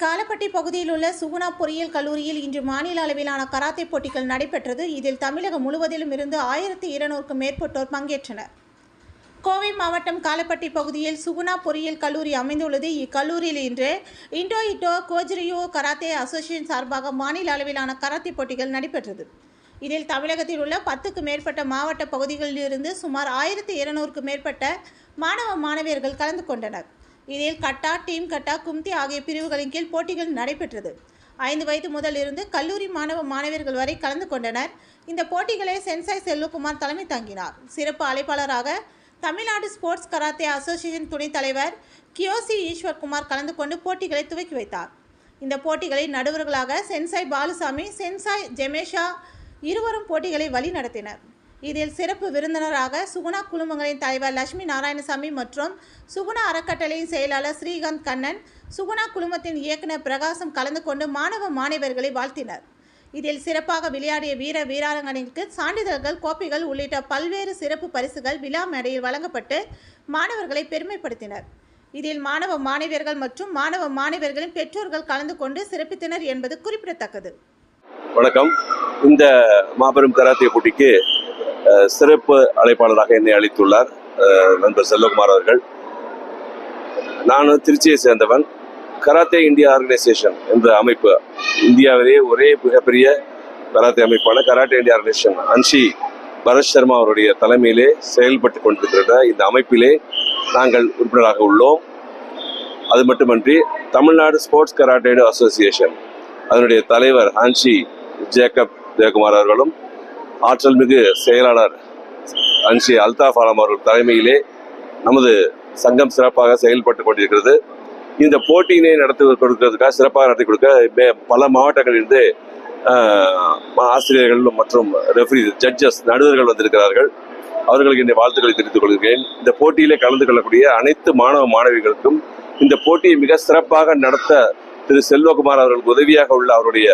காலப்பட்டி பகுதியில் உள்ள சுகுணா பொறியியல் கல்லூரியில் இன்று மாநில அளவிலான கராத்தே போட்டிகள் நடைபெற்றது. இதில் தமிழகம் முழுவதிலும் இருந்து 1200க்கும் மேற்பட்டோர் பங்கேற்றனர். கோவை மாவட்டம் காலப்பட்டி பகுதியில் சுகுணா பொறியியல் கல்லூரி அமைந்துள்ளது. இக்கல்லூரியில் இன்று இண்டோ கோஜ்ரியோ கராத்தே அசோசியேஷன் சார்பாக மாநில அளவிலான கராத்தே போட்டிகள் நடைபெற்றது. இதில் தமிழகத்தில் உள்ள 10க்கும் மேற்பட்ட மாவட்ட பகுதிகளில் இருந்து சுமார் 1200க்கும் மேற்பட்ட மாணவ மாணவியர்கள் கலந்து கொண்டனர். இதில் கட்டா, டீம் கட்டா, கும்தி ஆகிய பிரிவுகளின் கீழ் போட்டிகள் நடைபெற்றது. 5 வயது முதல் இருந்து கல்லூரி மாணவ மாணவியர்கள் வரை கலந்து கொண்டனர். இந்த போட்டிகளை சென்சாய் செல்வகுமார் தலைமை தாங்கினார். சிறப்பு அழைப்பாளராக தமிழ்நாடு ஸ்போர்ட்ஸ் கராத்தே அசோசியேஷன் துணைத் தலைவர் கியோசி ஈஸ்வர்குமார் கலந்து கொண்டு போட்டிகளை துவக்கி வைத்தார். இந்த போட்டிகளில் நடுவர்களாக சென்சாய் பாலுசாமி, சென்சாய் ஜெமேஷா இருவரும் போட்டிகளை வழி நடத்தினர். இதில் சிறப்பு விருந்தினராக சுகுணா குழுமங்களின் தலைவர் லட்சுமி நாராயணசாமி மற்றும் சுகுணா அறக்கட்டளையின் செயலாளர் ஸ்ரீகாந்த் கண்ணன், சுகுணா குழுமத்தின் இயக்குனர் பிரகாசம் கலந்து கொண்டு மாணவ மாணவர்களை வாழ்த்தினர். இதில் சிறப்பாக விளையாடிய வீராங்கனைகளுக்கு சான்றிதழ்கள், கோப்பைகள் உள்ளிட்ட பல்வேறு சிறப்பு பரிசுகள் விழா மேடையில் வழங்கப்பட்டு மாணவர்களை பெருமைப்படுத்தினர். இதில் மாணவ மாணவியர்கள் மற்றும் மாணவ மாணவியர்களின் பெற்றோர்கள் கலந்து கொண்டு சிறப்பித்தனர் என்பது குறிப்பிடத்தக்கது. வணக்கம். இந்த மாபெரும் கராத்தே போட்டிக்கு சிறப்பு அழைப்பாளராக என்னை அழைத்துள்ளார் நண்பர் செல்வகுமார் அவர்கள். நான் திருச்சியை சேர்ந்தவன். கராத்தே இந்தியா ஆர்கனைசேஷன் என்ற அமைப்பு இந்தியாவிலேயே ஒரே மிகப்பெரிய கராத்தே அமைப்பான karate India organisation Anshi Bharat Sharma அவருடைய தலைமையிலே செயல்பட்டு கொண்டிருக்கிற இந்த அமைப்பிலே நாங்கள் உறுப்பினராக உள்ளோம். அது மட்டுமன்றி தமிழ்நாடு ஸ்போர்ட்ஸ் கராட்டே அசோசியேஷன் அதனுடைய தலைவர் அன்ஷி ஜேக்கப் ஜெயக்குமார் அவர்களும், ஆற்றல் மிகு செயலாளர் அன்ஷி அல்தாஃப் ஆலம் அவர்கள் தலைமையிலே நமது சங்கம் சிறப்பாக செயல்பட்டு கொண்டிருக்கிறது. இந்த போட்டியினை நடத்தி கொடுக்கிறதுக்காக சிறப்பாக நடத்தி கொடுக்க பல மாவட்டங்களிலிருந்து ஆசிரியர்கள் மற்றும் ரெஃப்ரி, ஜட்ஜஸ், நடுவர்கள் வந்திருக்கிறார்கள். அவர்களுக்கு என்னுடைய வாழ்த்துக்களை தெரிவித்துக் கொள்கிறேன். இந்த போட்டியிலே கலந்து கொள்ளக்கூடிய அனைத்து மாணவ மாணவிகளுக்கும் இந்த போட்டியை மிக சிறப்பாக நடத்த திரு செல்வகுமார் அவர்களுக்கு உதவியாக உள்ள அவருடைய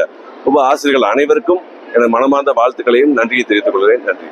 உப ஆசிரியர்கள் அனைவருக்கும் எனது மனமார்ந்த வாழ்த்துக்களையும் நன்றியை தெரிவித்துக் கொள்கிறேன். நன்றி.